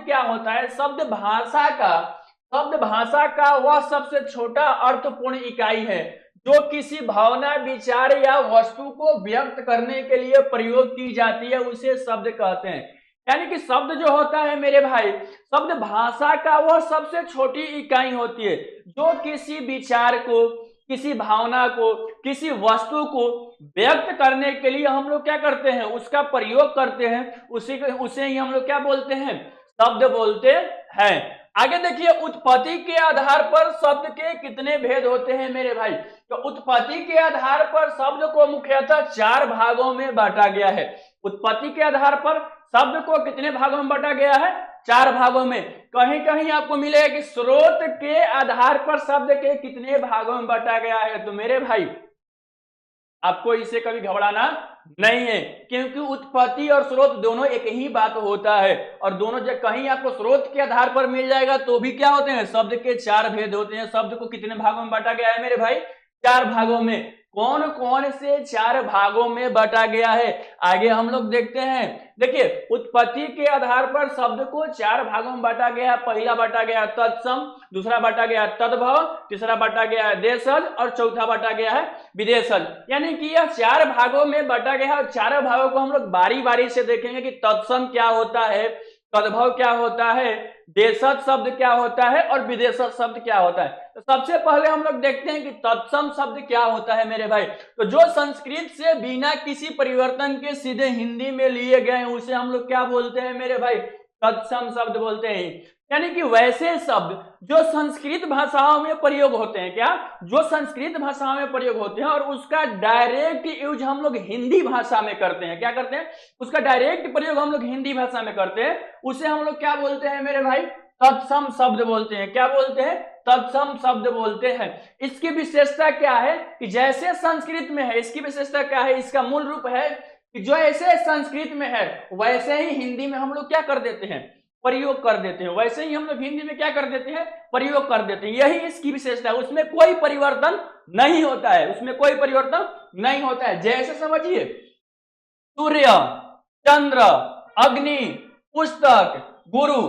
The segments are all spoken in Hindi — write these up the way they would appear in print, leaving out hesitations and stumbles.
क्या होता है? शब्द भाषा का वह सबसे छोटा अर्थपूर्ण इकाई है जो किसी भावना, विचार या वस्तु को व्यक्त करने के लिए प्रयोग की जाती है, उसे शब्द कहते हैं। यानी कि शब्द जो होता है मेरे भाई, शब्द भाषा का वह सबसे छोटी इकाई होती है जो किसी विचार को, किसी भावना को, किसी वस्तु को व्यक्त करने के लिए हम लोग क्या करते हैं? उसका प्रयोग करते हैं। उसे ही हम लोग क्या बोलते हैं? शब्द बोलते हैं। आगे देखिए, उत्पत्ति के आधार पर शब्द के कितने भेद होते हैं मेरे भाई? तो उत्पत्ति के आधार पर शब्द को मुख्यतः 4 भागों में बांटा गया है। उत्पत्ति के आधार पर शब्द को कितने भागों में बांटा गया है? 4 भागों में। कहीं कहीं आपको मिलेगा कि स्रोत के आधार पर शब्द के कितने भागों में बांटा गया है। तो मेरे भाई आपको इसे कभी घबराना नहीं है, क्योंकि उत्पत्ति और स्रोत दोनों एक ही बात होता है, और दोनों जब कहीं आपको स्रोत के आधार पर मिल जाएगा तो भी क्या होते हैं? शब्द के 4 भेद होते हैं। शब्द को कितने भागों में बांटा गया है मेरे भाई? 4 भागों में। कौन कौन से 4 भागों में बांटा गया है आगे हम लोग देखते हैं। देखिए, उत्पत्ति के आधार पर शब्द को 4 भागों में बांटा गया। पहला बांटा गया तत्सम, दूसरा बांटा गया तद्भव, तीसरा बांटा गया है देशज, और चौथा बांटा गया है विदेशज। यानी कि यह 4 भागों में बांटा गया है, और 4 भागों को हम लोग बारी बारी से देखेंगे कि तत्सम क्या होता है, तद्भव क्या होता है, देशज शब्द क्या होता है, और विदेशज शब्द क्या होता है। तो सबसे पहले हम लोग देखते हैं कि तत्सम शब्द क्या होता है मेरे भाई। तो जो संस्कृत से बिना किसी परिवर्तन के सीधे हिंदी में लिए गए हैं उसे हम लोग क्या बोलते हैं मेरे भाई? तत्सम शब्द बोलते हैं। यानी कि वैसे शब्द जो संस्कृत भाषाओं में प्रयोग होते हैं, क्या? जो संस्कृत भाषाओं में प्रयोग होते हैं और उसका डायरेक्ट यूज हम लोग हिंदी भाषा में करते हैं। क्या करते हैं? उसका डायरेक्ट प्रयोग हम लोग हिंदी भाषा में करते हैं, उसे हम लोग क्या बोलते हैं मेरे भाई? तत्सम शब्द बोलते हैं। क्या बोलते हैं? तत्सम शब्द बोलते हैं। इसकी विशेषता क्या है कि जैसे संस्कृत में है, इसकी विशेषता क्या है? इसका मूल रूप है कि जो ऐसे संस्कृत में है वैसे ही हिंदी में हम लोग क्या कर देते हैं? प्रयोग कर देते हैं। वैसे ही हम लोग हिंदी में क्या कर देते हैं? प्रयोग कर देते हैं। यही इसकी विशेषता है। उसमें कोई परिवर्तन नहीं होता है, उसमें कोई परिवर्तन नहीं होता है। जैसे समझिए, सूर्य, चंद्र, अग्नि, पुस्तक, गुरु,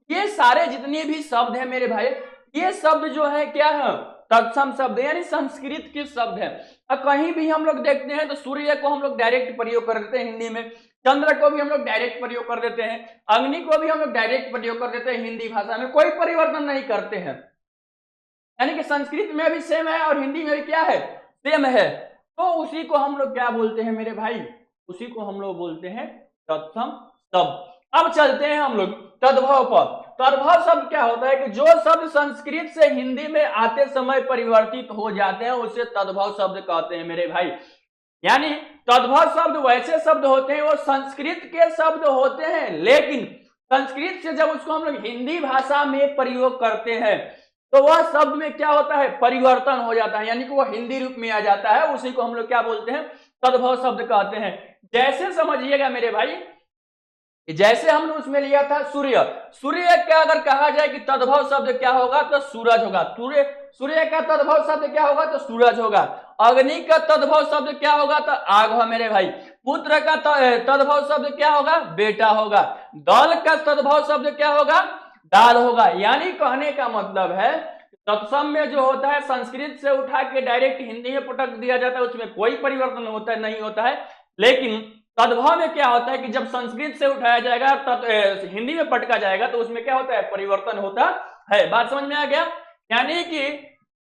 ये सारे जितने भी शब्द हैं मेरे भाई, ये शब्द जो है क्या है? तत्सम शब्द, यानी संस्कृत के शब्द है। और कहीं भी हम लोग देखते हैं तो सूर्य को हम लोग डायरेक्ट प्रयोग कर देते हैं हिंदी में, चंद्र को भी हम लोग डायरेक्ट प्रयोग कर देते हैं, अग्नि को भी हम लोग डायरेक्ट प्रयोग कर देते हैं हिंदी भाषा में, कोई परिवर्तन नहीं करते हैं। यानी कि संस्कृत में भी सेम है और हिंदी में भी क्या है? सेम है। तो उसी को हम लोग क्या बोलते हैं मेरे भाई? उसी को हम लोग बोलते हैं तत्सम शब्द। अब चलते हैं हम लोग तद्भव पर। तद्भव शब्द क्या होता है कि जो शब्द संस्कृत से हिंदी में आते समय परिवर्तित हो जाते हैं उसे तद्भव शब्द कहते हैं मेरे भाई। यानी तद्भव शब्द वैसे शब्द होते हैं, वो संस्कृत के शब्द होते हैं, लेकिन संस्कृत से जब उसको हम लोग हिंदी भाषा में प्रयोग करते हैं तो वह शब्द में क्या होता है? परिवर्तन हो जाता है, यानी कि वो हिंदी रूप में आ जाता है। उसी को हम लोग क्या बोलते हैं? तद्भव शब्द कहते हैं। जैसे समझिएगा मेरे भाई, जैसे हमने उसमें लिया था सूर्य, सूर्य का अगर कहा जाए कि तद्भव शब्द क्या होगा तो सूरज होगा। सूर्य का तद्भव शब्द क्या होगा? तो सूरज होगा। अग्नि का तद्भव शब्द क्या होगा? तो आग होगा मेरे भाई। पुत्र का तद्भव शब्द क्या होगा? बेटा होगा। दल का तद्भव शब्द क्या होगा? दाल होगा। यानी कहने का मतलब है तत्सम में जो होता है संस्कृत से उठा के डायरेक्ट हिंदी में पटक दिया जाता है, उसमें कोई परिवर्तन होता नहीं होता है। लेकिन तद्भव में क्या होता है कि जब संस्कृत से उठाया जाएगा हिंदी में पटका जाएगा तो उसमें क्या होता है? परिवर्तन होता है। बात समझ में आ गया? यानी कि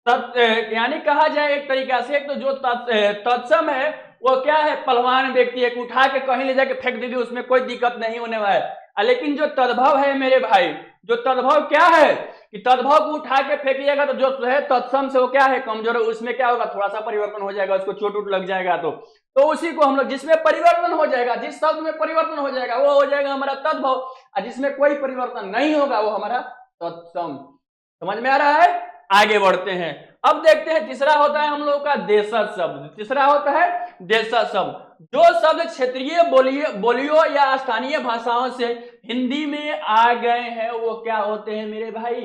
यानी कहा जाए एक तरीका से, तो जो तत्सम है वो क्या है? पहलवान व्यक्ति है, उठा के कहीं ले जाके फेंक दीजिए, उसमें कोई दिक्कत नहीं होने वाला है। लेकिन जो तद्भव है मेरे भाई, जो तद्भव क्या है कि तद्भव को उठा के फेंकिएगा तो जो है तत्सम से वो क्या है? कमजोर है। उसमें क्या होगा? थोड़ा सा परिवर्तन हो जाएगा, उसको चोट उट लग जाएगा। तो उसी को हम लोग, जिसमें परिवर्तन हो जाएगा, जिस शब्द में परिवर्तन हो जाएगा वो हो जाएगा हमारा तद्भव, और जिसमें कोई परिवर्तन नहीं होगा वो हमारा तत्सम। समझ में आ रहा है? आगे बढ़ते हैं। अब देखते हैं तीसरा होता है हम लोगों का देशज शब्द। तीसरा होता है देशज शब्द। जो शब्द क्षेत्रीय बोलियों या स्थानीय भाषाओं से हिंदी में आ गए हैं वो क्या होते हैं मेरे भाई?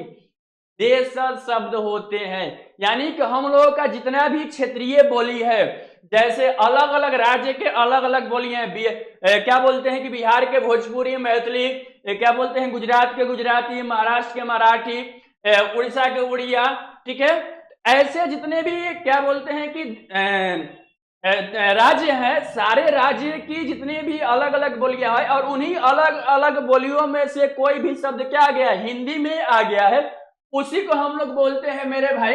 देशज शब्द होते हैं। यानी कि हम लोगों का जितना भी क्षेत्रीय बोली है, जैसे अलग अलग राज्य के अलग अलग बोली हैं, क्या बोलते हैं कि बिहार के भोजपुरी, मैथिली, ये क्या बोलते हैं, गुजरात के गुजराती, महाराष्ट्र के मराठी, उड़ीसा के उड़िया, ठीक है। ऐसे जितने भी क्या बोलते हैं कि राज्य हैं, सारे राज्य की जितनी भी अलग अलग बोलियां है, और उन्हीं अलग अलग बोलियों में से कोई भी शब्द क्या आ गया, हिंदी में आ गया है, उसी को हम लोग बोलते हैं मेरे भाई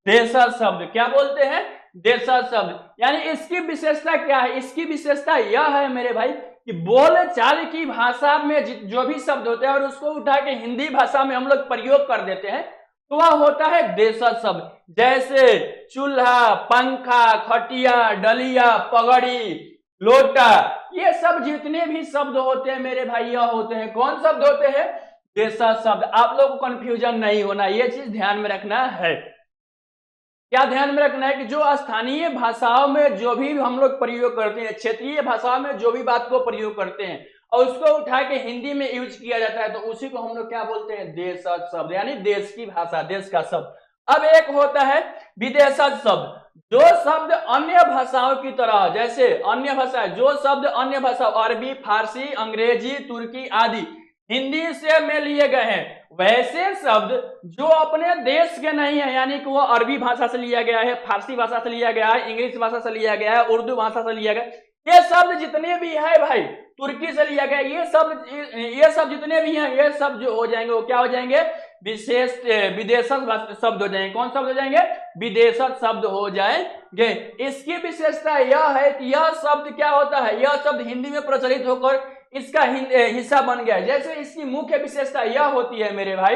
देशज शब्द। क्या बोलते हैं, देशज शब्द। यानी इसकी विशेषता क्या है, इसकी विशेषता यह है मेरे भाई कि बोल चाल की भाषा में जो भी शब्द होते हैं और उसको उठा के हिंदी भाषा में हम लोग प्रयोग कर देते हैं, तो वह होता है देशज शब्द। जैसे चूल्हा, पंखा, खटिया, डलिया, पगड़ी, लोटा, ये सब जितने भी शब्द होते हैं मेरे भाई, यह होते हैं कौन शब्द होते हैं, देशज शब्द। आप लोग को कंफ्यूजन नहीं होना, ये चीज ध्यान में रखना है। क्या ध्यान में रखना है कि जो स्थानीय भाषाओं में जो भी हम लोग प्रयोग करते हैं, क्षेत्रीय भाषा में जो भी बात को प्रयोग करते हैं और उसको उठा के हिंदी में यूज किया जाता है, तो उसी को हम लोग क्या बोलते हैं, देशज शब्द, यानी देश की भाषा, देश का शब्द। अब एक होता है विदेशज शब्द, जो शब्द अन्य भाषाओं की तरह, जैसे अन्य भाषा, जो शब्द अन्य भाषा, अरबी, फारसी, अंग्रेजी, तुर्की आदि हिंदी से में लिए गए हैं, वैसे शब्द जो अपने देश के नहीं है, यानी कि वो अरबी भाषा से लिया गया है, फारसी भाषा से लिया गया है, इंग्लिश भाषा से लिया गया है, उर्दू भाषा से लिया गया, ये शब्द जितने भी है भाई, तुर्की से लिया गया, ये सब जितने भी हैं, ये सब जो हो जाएंगे वो क्या हो जाएंगे, विशेष विदेशज शब्द हो जाएंगे। कौन शब्द हो जाएंगे, विदेशज शब्द हो जाएंगे। इसकी विशेषता यह है कि यह शब्द क्या होता है, यह शब्द हिंदी में प्रचलित होकर इसका हिस्सा बन गया है। जैसे इसकी मुख्य विशेषता यह होती है मेरे भाई,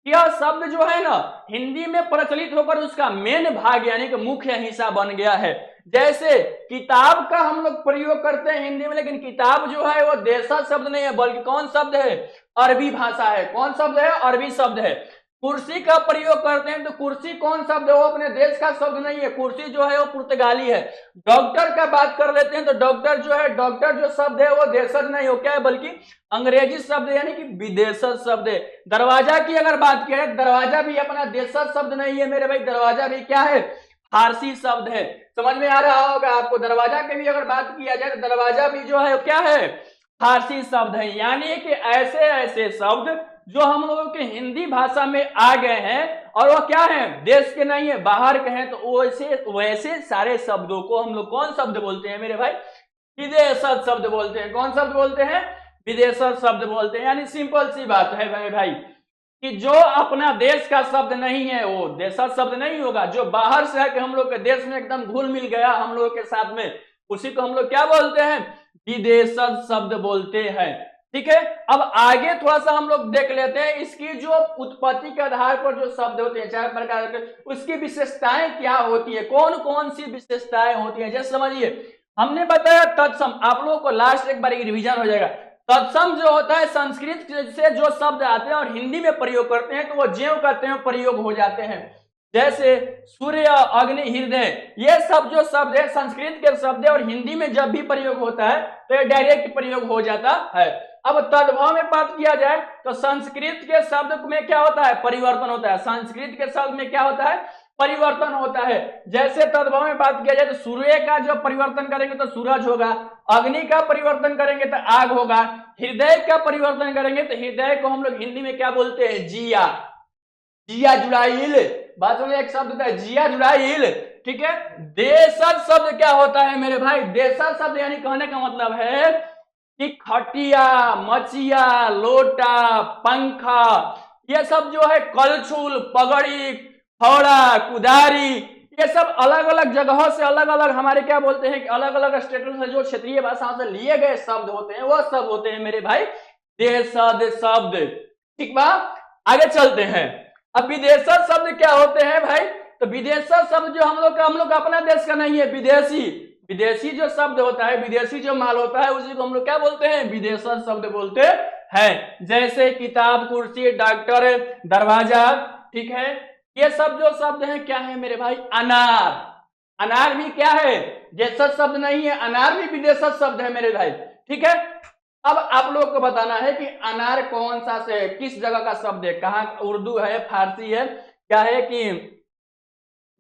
यह शब्द जो है ना हिंदी में प्रचलित होकर उसका मेन भाग यानी कि मुख्य हिस्सा बन गया है। जैसे किताब का हम लोग प्रयोग करते हैं हिंदी में, लेकिन किताब जो है वो देशज शब्द नहीं है, बल्कि कौन शब्द है, अरबी भाषा है। कौन शब्द है, अरबी शब्द है। कुर्सी का प्रयोग करते हैं तो कुर्सी कौन शब्द है, वो अपने देश का शब्द नहीं है, कुर्सी जो है वो पुर्तगाली है। डॉक्टर का बात कर लेते हैं तो डॉक्टर जो है, डॉक्टर जो शब्द है वो देशज नहीं हो क्या है, बल्कि अंग्रेजी शब्द है, यानी कि विदेशज शब्द है। दरवाजा की अगर बात किया है, दरवाजा भी अपना देशज शब्द नहीं है मेरे भाई, दरवाजा भी क्या है, फारसी शब्द है। समझ में आ रहा होगा आपको। दरवाजा की भी अगर बात किया जाए तो दरवाजा भी जो है क्या है, फारसी शब्द है। यानी कि ऐसे ऐसे शब्द जो हम लोगों के हिंदी भाषा में आ गए हैं और वो क्या है, देश के नहीं है, बाहर के हैं, तो वैसे सारे शब्दों को हम लोग कौन शब्द बोलते हैं मेरे भाई, विदेशज शब्द बोलते हैं। कौन शब्द बोलते हैं, विदेशज शब्द बोलते हैं। यानी सिंपल सी बात है मेरे भाई कि जो अपना देश का शब्द नहीं है वो देशज शब्द नहीं होगा। जो बाहर से आके हम लोग के देश में एकदम घुल मिल गया हम लोगों के साथ में, उसी को हम लोग क्या बोलते हैं, विदेशज शब्द बोलते हैं। ठीक है, अब आगे थोड़ा सा हम लोग देख लेते हैं इसकी जो उत्पत्ति के आधार पर जो शब्द होते हैं चार प्रकार के, उसकी विशेषताएं क्या होती है, कौन कौन सी विशेषताएं होती हैं। जैसे समझिए हमने बताया तत्सम, आप लोगों को लास्ट एक बार रिवीजन हो जाएगा। तत्सम जो होता है संस्कृत से जो शब्द आते हैं और हिंदी में प्रयोग करते हैं तो वो ज्यों करते हैं प्रयोग हो जाते हैं। जैसे सूर्य, अग्नि, हृदय, ये सब जो शब्द है संस्कृत के शब्द है और हिंदी में जब भी प्रयोग होता है तो ये डायरेक्ट प्रयोग हो जाता है। अब तद्भव में बात किया जाए तो संस्कृत के शब्द में क्या होता है, परिवर्तन होता है। संस्कृत के शब्द में क्या होता है, परिवर्तन होता है। जैसे तद्भव में बात किया जाए तो सूर्य का जो परिवर्तन करेंगे तो सूरज होगा, अग्नि का परिवर्तन करेंगे तो आग होगा, हृदय का परिवर्तन करेंगे तो हृदय को हम लोग हिंदी में क्या बोलते हैं, जिया, जिया जुड़ाइल। बात में एक शब्द होता है जिया जुड़ाइल। ठीक है, देशज शब्द क्या होता है मेरे भाई, देशज शब्द यानी कहने का मतलब है कि खटिया, मचिया, लोटा, पंखा, ये सब जो है, कलछुल, पगड़ी, हौड़ा, कुदारी, ये सब अलग अलग जगहों से अलग अलग हमारे क्या बोलते हैं कि अलग अलग स्टेटों से जो क्षेत्रीय भाषाओं से लिए गए शब्द होते हैं, वह सब होते हैं मेरे भाई देशज शब्द। ठीक बा, आगे चलते हैं। अब विदेशज शब्द क्या होते हैं भाई, तो विदेशज शब्द जो हम लोग का अपना देश का नहीं है, विदेशी जो शब्द होता है, विदेशी जो माल होता है, उसी को हम लोग क्या बोलते हैं, विदेशज शब्द बोलते हैं। जैसे किताब, कुर्सी, डॉक्टर, दरवाजा। ठीक है, ये सब जो शब्द हैं क्या है मेरे भाई, अनार, अनार भी क्या है, देशज शब्द नहीं है, अनार भी विदेशज शब्द है मेरे भाई। ठीक है, अब आप लोग को बताना है कि अनार कौन सा से किस जगह का शब्द है, कहाँ, उर्दू है, फारसी है, क्या है कि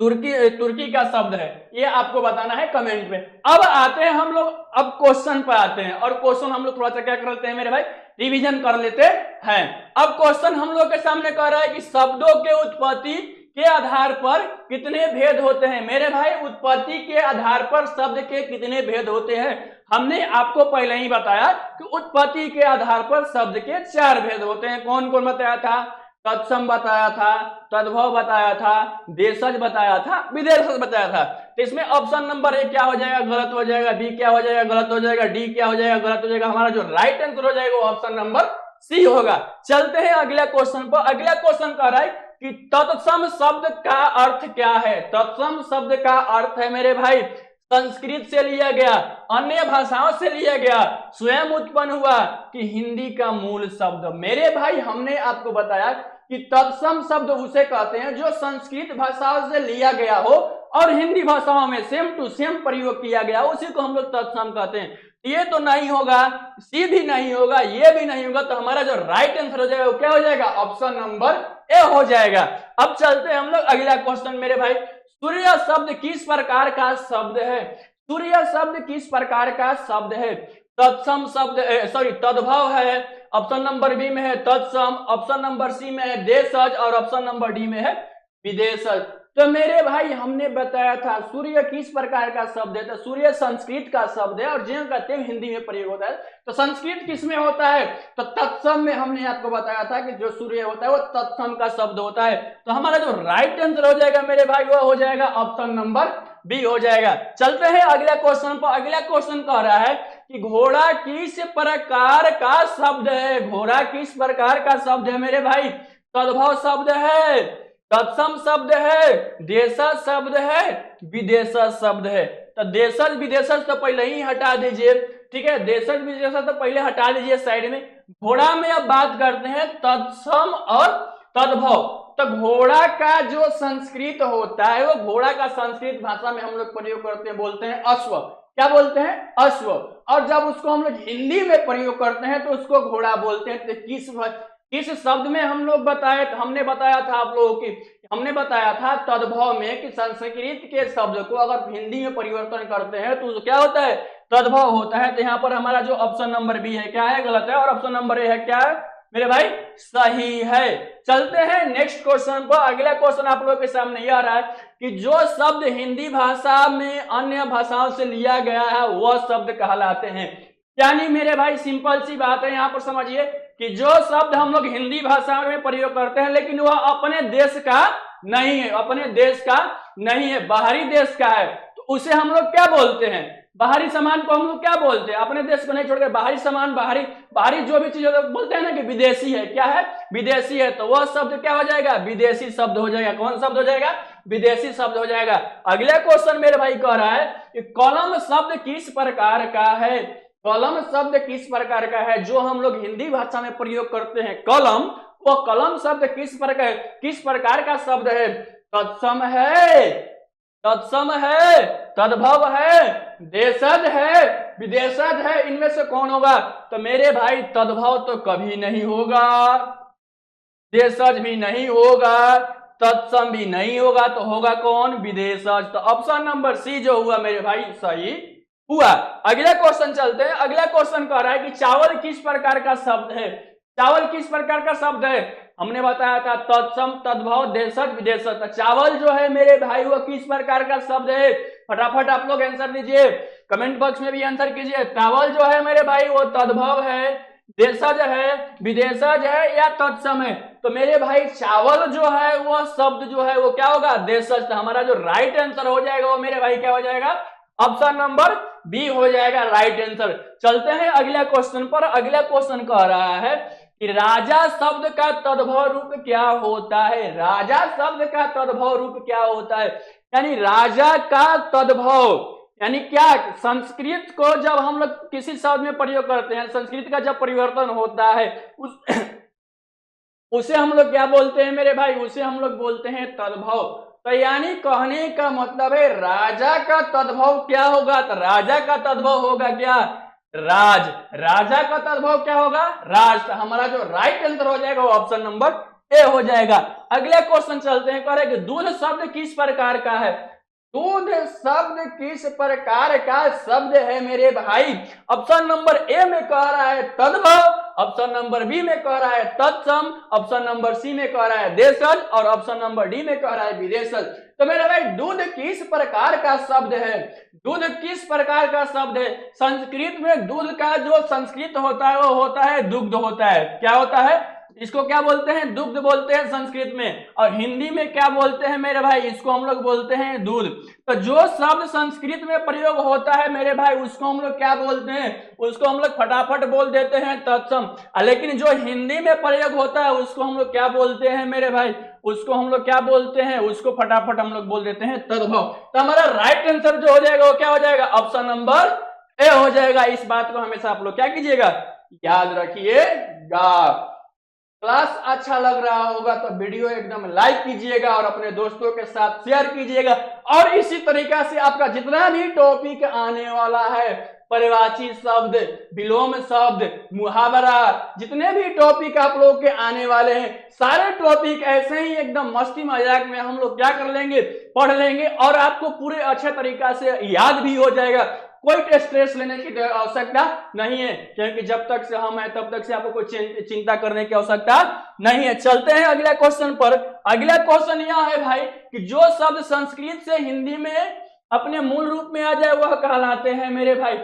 तुर्की का शब्द है, ये आपको बताना है कमेंट में। अब आते हैं हम लोग, अब क्वेश्चन पर आते हैं, और क्वेश्चन हम लोग थोड़ा सा क्या कर लेते हैं मेरे भाई, रिवीजन कर लेते हैं। अब क्वेश्चन हम लोग के सामने कह रहा है कि शब्दों के उत्पत्ति के आधार पर कितने भेद होते हैं। मेरे भाई उत्पत्ति के आधार पर शब्द के कितने भेद होते हैं, हमने आपको पहले ही बताया कि उत्पत्ति के आधार पर शब्द के 4 भेद होते हैं। कौन कौन बताया था, तत्सम बताया था, तद्भव बताया था, देशज बताया था, विदेशज बताया था। तो इसमें ऑप्शन नंबर ए क्या हो जाएगा, गलत हो जाएगा, बी क्या हो जाएगा, गलत हो जाएगा, डी क्या हो जाएगा, गलत हो जाएगा। हमारा जो राइट आंसर हो जाएगा वो ऑप्शन नंबर सी होगा। चलते हैं अगला क्वेश्चन पर। अगला क्वेश्चन कह रहा है कि तत्सम शब्द का अर्थ क्या है। तत्सम शब्द का अर्थ है मेरे भाई संस्कृत से लिया गया, अन्य भाषाओं से लिया गया, स्वयं उत्पन्न हुआ कि हिंदी का मूल शब्द। मेरे भाई हमने आपको बताया कि तत्सम शब्द उसे कहते हैं जो संस्कृत भाषाओं से लिया गया हो और हिंदी भाषाओं में सेम टू सेम प्रयोग किया गया, उसी को हम लोग तत्सम कहते हैं। ये तो नहीं होगा, सी भी नहीं होगा, ये भी नहीं होगा, तो हमारा जो राइट आंसर हो जाएगा वो क्या हो जाएगा, ऑप्शन नंबर ए हो जाएगा। अब चलते हैं हम लोग अगला क्वेश्चन मेरे भाई। सूर्य शब्द किस प्रकार का शब्द है। सूर्य शब्द किस प्रकार का शब्द है। तत्सम शब्द तद्भव है, ऑप्शन नंबर बी में है तत्सम, ऑप्शन नंबर सी में है देशज और ऑप्शन नंबर डी में है विदेशज। तो मेरे भाई हमने बताया था सूर्य किस प्रकार का शब्द है, तो सूर्य संस्कृत का शब्द है और ज्यों कहते हैं हिंदी में प्रयोग होता है। तो संस्कृत किस में होता है, तो तत्सम में हमने आपको बताया था कि जो सूर्य होता है वो तत्सम का शब्द होता है। तो हमारा जो राइट आंसर हो जाएगा मेरे भाई वो हो जाएगा ऑप्शन नंबर बी हो जाएगा। चलते हैं अगला क्वेश्चन पर। अगला क्वेश्चन कह रहा है कि घोड़ा किस प्रकार का शब्द है। घोड़ा किस प्रकार का शब्द है मेरे भाई, तद्भव शब्द है, तत्सम शब्द है, देशज शब्द है, विदेशज शब्द है। तो देशज विदेशज तो पहले ही हटा दीजिए, ठीक है, देशज विदेशज तो पहले हटा दीजिए साइड में। घोड़ा में अब बात करते हैं तत्सम और तद्भव। तो घोड़ा का जो संस्कृत होता है वो घोड़ा का संस्कृत भाषा में हम लोग प्रयोग करते हैं, बोलते हैं अश्व। क्या बोलते हैं, अश्व। और जब उसको हम लोग हिंदी में प्रयोग करते हैं तो उसको घोड़ा बोलते हैं। तो किस शब्द में हम लोग हमने बताया था आप लोगों की, हमने बताया था तद्भव में कि संस्कृत के शब्द को अगर हिंदी में परिवर्तन करते हैं तो क्या होता है, तद्भव होता है। तो यहाँ पर हमारा जो ऑप्शन नंबर बी है क्या है, गलत है, और ऑप्शन नंबर ए है क्या है मेरे भाई, सही है। चलते हैं नेक्स्ट क्वेश्चन पर। अगला क्वेश्चन आप लोगों के सामने ये आ रहा है कि जो शब्द हिंदी भाषा में अन्य भाषाओं से लिया गया है वह शब्द कहलाते हैं। यानी मेरे भाई सिंपल सी बात है, यहाँ पर समझिए कि जो शब्द हम लोग हिंदी भाषा में प्रयोग करते हैं लेकिन वह अपने देश का नहीं है, अपने देश का नहीं है, बाहरी देश का है, तो उसे हम लोग क्या बोलते हैं, बाहरी सामान को हम लोग क्या बोलते हैं, अपने देश को नहीं छोड़कर बाहरी सामान, बाहरी जो भी चीज बोलते हैं ना कि विदेशी है, क्या है, विदेशी है, तो वह शब्द क्या हो जाएगा, विदेशी शब्द हो जाएगा। कौन शब्द हो जाएगा, विदेशी शब्द हो जाएगा। अगला क्वेश्चन मेरे भाई कह रहा है कि कलम शब्द किस प्रकार का है। कलम शब्द किस प्रकार का है जो हम लोग हिंदी भाषा में प्रयोग करते हैं, कलम, वो कलम शब्द किस प्रकार का शब्द है, तत्सम है, तत्सम है, तद्भव है, देशज है, विदेशज है, इनमें से कौन होगा, तो मेरे भाई तद्भव तो कभी नहीं होगा, देशज भी नहीं होगा, तत्सम भी नहीं होगा, तो होगा कौन, विदेशज। तो ऑप्शन नंबर सी जो हुआ मेरे भाई सही हुआ। अगला क्वेश्चन चलते हैं। अगला क्वेश्चन कह रहा है कि चावल किस प्रकार का शब्द है। चावल किस प्रकार का शब्द है, हमने बताया था तत्सम, तद्भव, देशज, विदेशज। तो चावल जो है मेरे भाई वो किस प्रकार का शब्द है, फटाफट आप लोग आंसर दीजिए, कमेंट बॉक्स में भी आंसर कीजिए। चावल जो है मेरे भाई वो तद्भव है, देशज है, विदेशज है या तत्सम है। तो मेरे भाई चावल जो है वो शब्द जो है वो क्या होगा, देशज। तो हमारा जो राइट आंसर हो जाएगा वो मेरे भाई क्या हो जाएगा, ऑप्शन नंबर बी हो जाएगा राइट आंसर। चलते हैं अगला क्वेश्चन पर। अगला क्वेश्चन कह रहा है कि राजा शब्द का तद्भव रूप क्या होता है। राजा शब्द का तद्भव रूप क्या होता है, यानी राजा का तद्भव यानी क्या, संस्कृत को जब हम लोग किसी शब्द में प्रयोग करते हैं, संस्कृत का जब परिवर्तन होता है उसे हम लोग क्या बोलते हैं मेरे भाई, उसे हम लोग बोलते हैं तद्भव। तो यानी कहने का मतलब है राजा का तद्भव क्या होगा, तो राजा का तद्भव होगा क्या, राज। राजा का तद्भव क्या होगा, राज। तो हमारा जो राइट आंसर हो जाएगा वो ऑप्शन नंबर ए हो जाएगा। अगले क्वेश्चन चलते हैं, कह रहे कि दूध शब्द किस प्रकार का है? दूध शब्द किस प्रकार का शब्द है मेरे भाई? ऑप्शन नंबर ए में कह रहा है तद्भव, ऑप्शन नंबर बी में कह रहा है तत्सम, ऑप्शन नंबर सी में कह रहा है देशज और ऑप्शन नंबर डी में कह रहा है विदेशज। तो मेरे भाई दूध किस प्रकार का शब्द है? दूध किस प्रकार का शब्द है? संस्कृत में दूध का जो संस्कृत होता है वो होता है दुग्ध होता है। क्या होता है? इसको क्या बोलते हैं? दुग्ध बोलते हैं संस्कृत में। और हिंदी में क्या बोलते हैं मेरे भाई? इसको हम लोग बोलते हैं दूध। तो जो शब्द संस्कृत में प्रयोग होता है मेरे भाई उसको हम लोग क्या बोलते हैं? उसको हम लोग फटाफट बोल देते हैं तत्सम। लेकिन जो हिंदी में प्रयोग होता है उसको हम लोग क्या बोलते हैं मेरे भाई? उसको हम लोग क्या बोलते हैं? उसको फटाफट हम लोग बोल देते हैं तद्भव। तो हमारा राइट आंसर जो हो जाएगा वो क्या हो जाएगा? ऑप्शन नंबर ए हो जाएगा। इस बात को हमेशा आप लोग क्या कीजिएगा? याद रखिएगा। क्लास अच्छा लग रहा होगा तो वीडियो एकदम लाइक कीजिएगा और अपने दोस्तों के साथ शेयर कीजिएगा। और इसी तरीका से आपका जितना भी टॉपिक आने वाला है, परिवाची शब्द, विलोम शब्द, मुहावरा, जितने भी टॉपिक आप लोग के आने वाले हैं, सारे टॉपिक ऐसे ही एकदम मस्ती मजाक में हम लोग क्या कर लेंगे? पढ़ लेंगे और आपको पूरे अच्छे तरीका से याद भी हो जाएगा। कोई स्ट्रेस लेने की आवश्यकता नहीं है, क्योंकि जब तक से हम हैं तब तक से आपको कोई चिंता करने की आवश्यकता नहीं है। चलते हैं अगले क्वेश्चन पर। अगला क्वेश्चन यह है भाई कि जो शब्द संस्कृत से हिंदी में अपने मूल रूप में आ जाए वह कहलाते हैं मेरे भाई।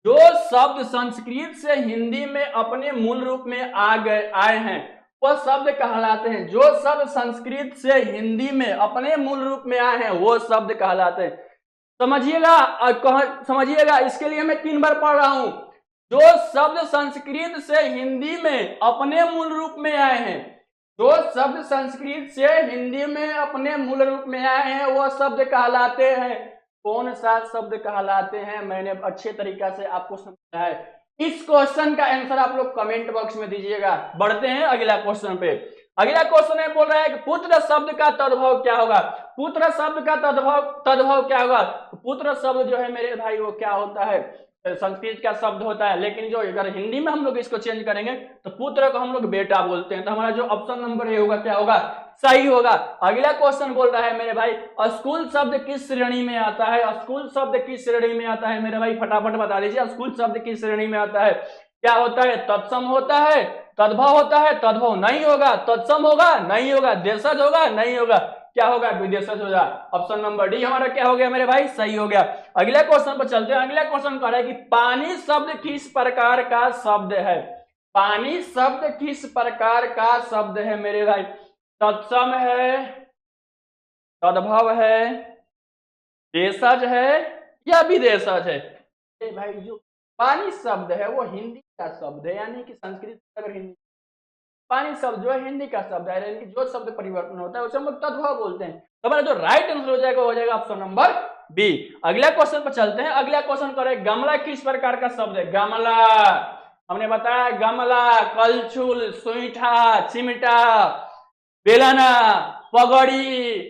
जो शब्द संस्कृत से हिंदी में अपने मूल रूप में आए हैं वह शब्द कहलाते हैं। जो शब्द संस्कृत से हिंदी में अपने मूल रूप में आए हैं वो शब्द कहलाते हैं। समझिएगा, इसके लिए मैं 3 बार पढ़ रहा हूं। जो शब्द संस्कृत से हिंदी में अपने मूल रूप में आए हैं, जो शब्द संस्कृत से हिंदी में अपने मूल रूप में आए हैं वो शब्द कहलाते हैं। कौन सा शब्द कहलाते हैं मैंने अच्छे तरीका से आपको समझाया है। इस क्वेश्चन का आंसर आप लोग कमेंट बॉक्स में दीजिएगा। बढ़ते हैं अगला क्वेश्चन पे। अगला क्वेश्चन है, बोल रहा है कि पुत्र शब्द का तद्भव क्या होगा? पुत्र शब्द का तद्भव क्या होगा? पुत्र शब्द जो है मेरे भाई वो क्या होता है? संस्कृत का शब्द होता है, लेकिन जो अगर हिंदी में हम लोग इसको चेंज करेंगे तो पुत्र को हम लोग बेटा बोलते हैं। तो हमारा जो ऑप्शन नंबर ए होगा क्या होगा? सही होगा। अगला क्वेश्चन बोल रहा है मेरे भाई स्कूल शब्द किस श्रेणी में आता है? स्कूल शब्द किस श्रेणी में आता है मेरे भाई? फटाफट बता दीजिए, स्कूल शब्द किस श्रेणी में आता है? क्या होता है? तत्सम होता है, तद्भव होता है, तद्भव नहीं होगा, तत्सम होगा नहीं होगा, देशज होगा नहीं होगा, क्या होगा? विदेशज होगा। ऑप्शन नंबर डी हमारा क्या हो गया मेरे भाई? सही हो गया। अगले क्वेश्चन पर चलते हैं। अगला क्वेश्चन कह रहा है कि पानी शब्द किस प्रकार का शब्द है? पानी शब्द किस प्रकार का शब्द है मेरे भाई? तत्सम है, तद्भव है, देशज है या विदेशज है? भाई जो पानी शब्द है वो हिंदी का शब्द है, यानी कि संस्कृत अगर हिंदी पानी शब्द जो है हिंदी का शब्द है, यानी कि जो शब्द परिवर्तन होता है उसे हम लोग तद्भव बोलते हैं। तो हमारा जो राइट आंसर हो जाएगा ऑप्शन नंबर बी। अगला क्वेश्चन पर चलते हैं। अगला क्वेश्चन करें गमला किस प्रकार का शब्द है? गमला हमने बताया, गमला, कलछुल, सुईठा, चिमटा, बेलना, पगड़ी,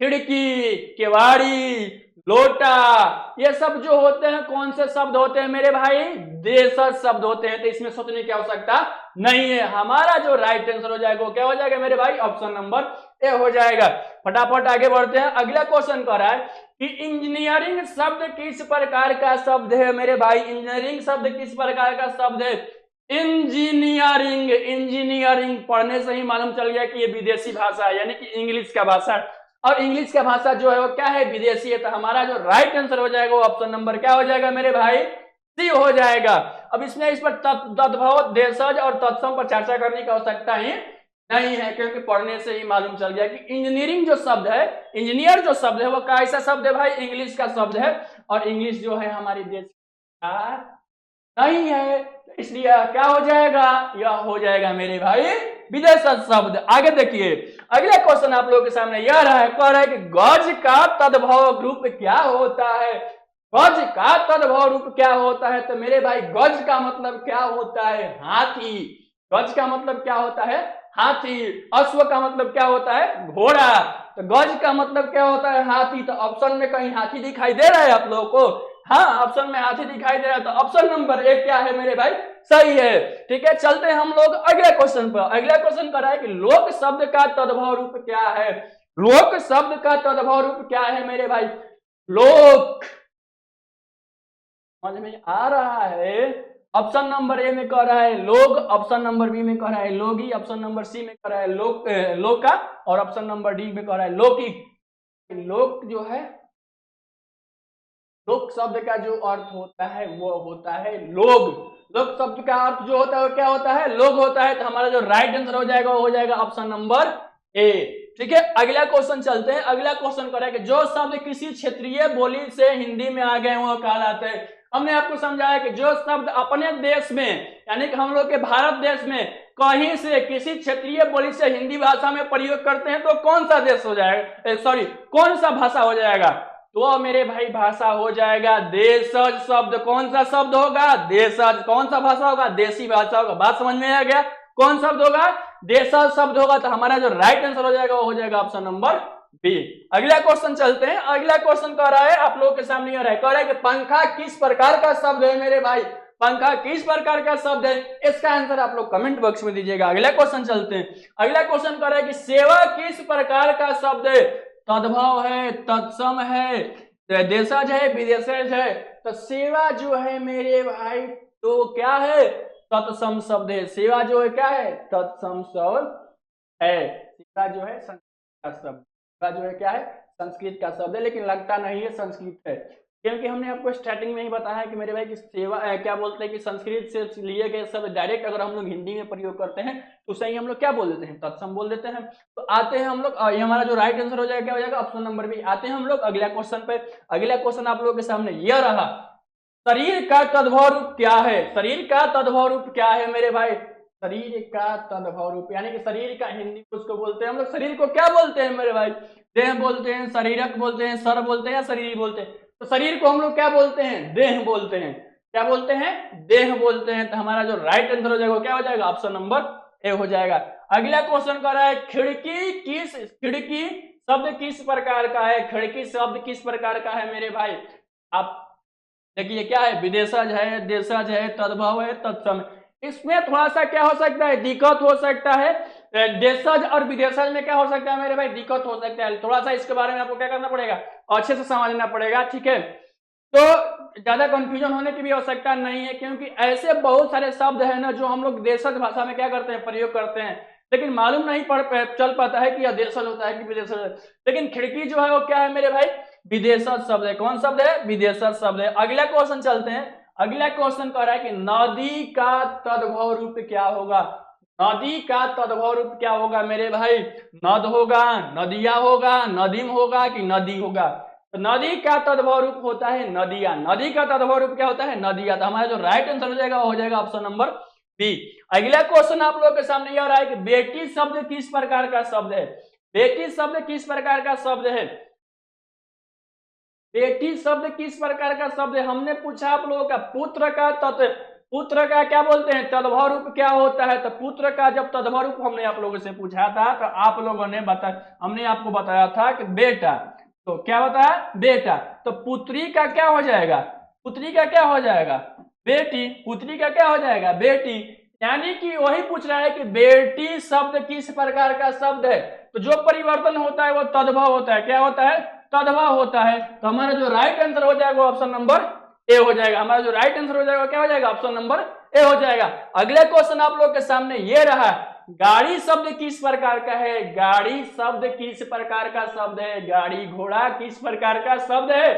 खिड़की, केवाड़ी, लोटा, ये सब जो होते हैं कौन से शब्द होते हैं मेरे भाई? देशज शब्द होते हैं। तो इसमें सोचने की आवश्यकता नहीं है। हमारा जो राइट आंसर हो जाएगा वो क्या हो जाएगा मेरे भाई? ऑप्शन नंबर ए हो जाएगा। फटाफट आगे बढ़ते हैं। अगला क्वेश्चन कह रहा है कि इंजीनियरिंग शब्द किस प्रकार का शब्द है मेरे भाई? इंजीनियरिंग शब्द किस प्रकार का शब्द है? इंजीनियरिंग, इंजीनियरिंग पढ़ने से ही मालूम चल गया कि ये विदेशी भाषा है, यानी कि इंग्लिश का भाषा है। और इंग्लिश का भाषा जो है वो क्या है? विदेशी है। तो हमारा जो राइट आंसर हो जाएगा वो ऑप्शन नंबर क्या हो जाएगा मेरे भाई? सी हो जाएगा। अब इसमें इस पर तद्भव, देशज और तत्सम पर चर्चा करने की आवश्यकता ही नहीं है, क्योंकि पढ़ने से ही मालूम चल गया कि इंजीनियरिंग जो शब्द है, इंजीनियर जो शब्द है वो कैसा शब्द है भाई? इंग्लिश का शब्द है। और इंग्लिश जो है हमारी देश का नहीं है, इसलिए क्या हो जाएगा? यह हो जाएगा मेरे भाई विदेशज शब्द। आगे देखिए अगला क्वेश्चन आप लोगों के सामने यह रहा है, कह रहा है कि गज का तद्भव रूप क्या होता है? गज का तद्भव रूप क्या होता है? तो मेरे भाई गज का मतलब क्या होता है? हाथी। गज का मतलब क्या होता है? हाथी। अश्व का मतलब क्या होता है? घोड़ा। तो गज का मतलब क्या होता है? हाथी। तो ऑप्शन में कहीं हाथी दिखाई दे रहा है आप लोगों को? हाँ, ऑप्शन में हाथी दिखाई दे रहा है। तो ऑप्शन नंबर 1 क्या है मेरे भाई? सही है। ठीक है, चलते हैं हम लोग अगले क्वेश्चन पर। अगला क्वेश्चन कर रहा है कि लोक शब्द का तद्भव रूप क्या है। लोक शब्द का तद्भव रूप क्या है मेरे भाई। लोक समझ में आ रहा है। ऑप्शन नंबर ए में कह रहा है लोग, ऑप्शन नंबर बी में कह रहा है लोगी, ऑप्शन नंबर सी में कह रहा है लोका, और ऑप्शन नंबर डी में कह रहा है लौकिक। लोक जो है, लोक शब्द का जो अर्थ होता है वो होता है लोग। लोक शब्द का अर्थ जो होता है वो क्या होता है, लोग होता है। तो हमारा जो राइट आंसर हो जाएगा वो हो जाएगा ऑप्शन नंबर ए। ठीक है, अगला क्वेश्चन चलते हैं। अगला क्वेश्चन करें कि जो शब्द किसी क्षेत्रीय बोली से हिंदी में आ गए वो कहलाते हैं। हमने आपको समझाया कि जो शब्द अपने देश में, यानी कि हम लोग के भारत देश में कहीं से किसी क्षेत्रीय बोली से हिंदी भाषा में प्रयोग करते हैं तो कौन सा देश हो जाएगा, सॉरी कौन सा भाषा हो जाएगा। तो मेरे भाई भाषा हो जाएगा देशज शब्द। कौन सा शब्द होगा, देशज। कौन सा भाषा होगा, देसी भाषा होगा। बात समझ में आ गया, कौन शब्द होगा, देशज शब्द होगा। तो हमारा जो राइट आंसर हो जाएगा वो हो जाएगा ऑप्शन नंबर बी। अगला क्वेश्चन चलते हैं। अगला क्वेश्चन कह रहा है आप लोगों के सामने आ रहा है, कह रहा है कि पंखा किस प्रकार का शब्द है मेरे भाई। पंखा किस प्रकार का शब्द है, इसका आंसर आप लोग कमेंट बॉक्स में दीजिएगा। अगला क्वेश्चन चलते हैं। अगला क्वेश्चन कह रहा है कि सेवा किस प्रकार का शब्द है। तद्भव है, तत्सम है, देशज है, विदेशज है। तो सेवा जो है मेरे भाई तो क्या है, तत्सम शब्द है। सेवा जो है क्या है, तत्सम शब्द है। सेवा जो है संस्कृत का शब्द, सेवा जो है क्या है, संस्कृत का शब्द है, लेकिन लगता नहीं है संस्कृत है, क्योंकि हमने आपको स्टार्टिंग में ही बताया कि मेरे भाई की सेवा क्या बोलते हैं कि संस्कृत से लिए गए शब्द डायरेक्ट अगर हम लोग हिंदी में प्रयोग करते हैं तो सही हम लोग क्या बोल देते हैं, तत्सम बोल देते हैं। तो आते हैं हम लोग, ये हमारा जो राइट आंसर हो जाएगा क्या हो जाएगा, ऑप्शन नंबर बी। आते हैं हम लोग अगला क्वेश्चन पे। अगला क्वेश्चन आप लोगों के सामने यह रहा, शरीर का तद्भव रूप क्या है। शरीर का तद्भव रूप क्या है मेरे भाई। शरीर का तद्भव रूप यानी कि शरीर का हिंदी को उसको बोलते हैं हम लोग, शरीर को क्या बोलते हैं मेरे भाई, देह बोलते हैं, शरीरक बोलते हैं, सर बोलते हैं या शरीर बोलते हैं। तो शरीर को हम लोग क्या बोलते हैं, देह बोलते हैं। क्या बोलते हैं, देह बोलते हैं। तो हमारा जो राइट आंसर हो जाएगा क्या हो जाएगा, ऑप्शन नंबर ए हो जाएगा। अगला क्वेश्चन कर रहा है खिड़की शब्द किस प्रकार का है। खिड़की शब्द किस प्रकार का है मेरे भाई। आप देखिए क्या है, विदेशज है, देशज है, तद्भव है, तत्सम। इसमें थोड़ा सा क्या हो सकता है, दिक्कत हो सकता है। देशज और विदेशज में क्या हो सकता है मेरे भाई, दिक्कत हो सकता है। थोड़ा सा इसके बारे में आपको क्या करना पड़ेगा, अच्छे से समझना पड़ेगा। ठीक है, तो ज्यादा कंफ्यूजन होने की भी आवश्यकता नहीं है, क्योंकि ऐसे बहुत सारे शब्द है ना जो हम लोग देशज भाषा में क्या करते हैं, प्रयोग करते हैं, लेकिन मालूम नहीं चल पाता है कि यह देशज होता है कि विदेशज है। लेकिन खिड़की जो है वो क्या है मेरे भाई, विदेशज शब्द है। कौन शब्द है, विदेशज शब्द है। अगला क्वेश्चन चलते हैं। अगला क्वेश्चन कह रहा है कि नदी का तद्भव रूप क्या होगा। नदी का तद्भव रूप क्या होगा मेरे भाई। नद होगा, नदिया होगा, नदीम होगा कि नदी होगा। तो नदी का तद्भव रूप होता है नदिया। नदी का तद्भव रूप क्या होता है, नदिया। तो हमारा जो राइट आंसर हो जाएगा हो जाएगा ऑप्शन नंबर बी। अगला क्वेश्चन आप लोगों के सामने यह रहा है कि बेटी शब्द किस प्रकार का शब्द है। बेटी शब्द किस प्रकार का शब्द है। बेटी शब्द किस प्रकार का शब्द है। हमने पूछा आप लोगों का पुत्र का पुत्र का क्या बोलते हैं, तद्भव रूप क्या होता है। तो पुत्र का जब तद्भव रूप हमने आप लोगों से पूछा था तो आप लोगों ने हमने आपको बताया था कि बेटा, तो क्या बताया, बेटा। तो पुत्री का क्या हो जाएगा, पुत्री का क्या हो जाएगा, बेटी। पुत्री का क्या हो जाएगा, बेटी। यानी कि वही पूछ रहा है कि बेटी शब्द किस प्रकार का शब्द है। तो जो परिवर्तन होता है वो तद्भव होता है। क्या होता है, तद्भव होता है। तो हमारा जो राइट आंसर हो जाएगा ऑप्शन नंबर ए हो जाएगा। हमारा जो राइट आंसर हो जाएगा क्या हो जाएगा, ऑप्शन नंबर ए हो जाएगा। अगला क्वेश्चन आप लोग के सामने ये रहा, गाड़ी शब्द किस प्रकार का है। गाड़ी शब्द किस प्रकार का शब्द है। गाड़ी घोड़ा किस प्रकार का शब्द है।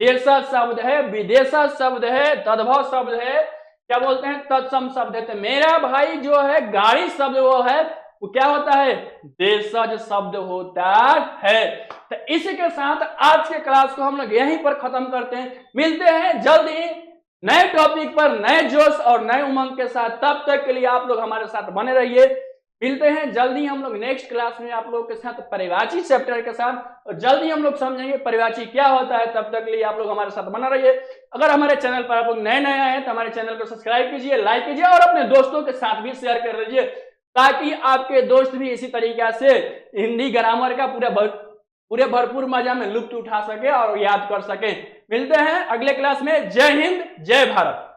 देशज शब्द है, विदेशज शब्द है, तद्भव शब्द है, क्या बोलते हैं, तत्सम शब्द है। तो मेरा भाई जो है गाड़ी शब्द वो है, वो क्या होता है, देशज शब्द होता है। तो इसी के साथ आज के क्लास को हम लोग यहीं पर खत्म करते हैं। मिलते हैं जल्द ही नए टॉपिक पर, नए जोश और नए उमंग के साथ। तब तक के लिए आप लोग हमारे साथ बने रहिए। मिलते हैं जल्दी हम लोग नेक्स्ट क्लास में आप लोगों के साथ परिवाची चैप्टर के साथ, और जल्दी हम लोग समझेंगे परिवाची क्या होता है। तब तक के लिए आप लोग हमारे साथ बना रहिए। अगर हमारे चैनल पर आप लोग नए नए आए हैं तो हमारे चैनल को सब्सक्राइब कीजिए, लाइक कीजिए और अपने दोस्तों के साथ भी शेयर कर दीजिए, ताकि आपके दोस्त भी इसी तरीके से हिंदी ग्रामर का पूरे भरपूर मजा में लुत्फ उठा सके और याद कर सके। मिलते हैं अगले क्लास में। जय हिंद, जय भारत।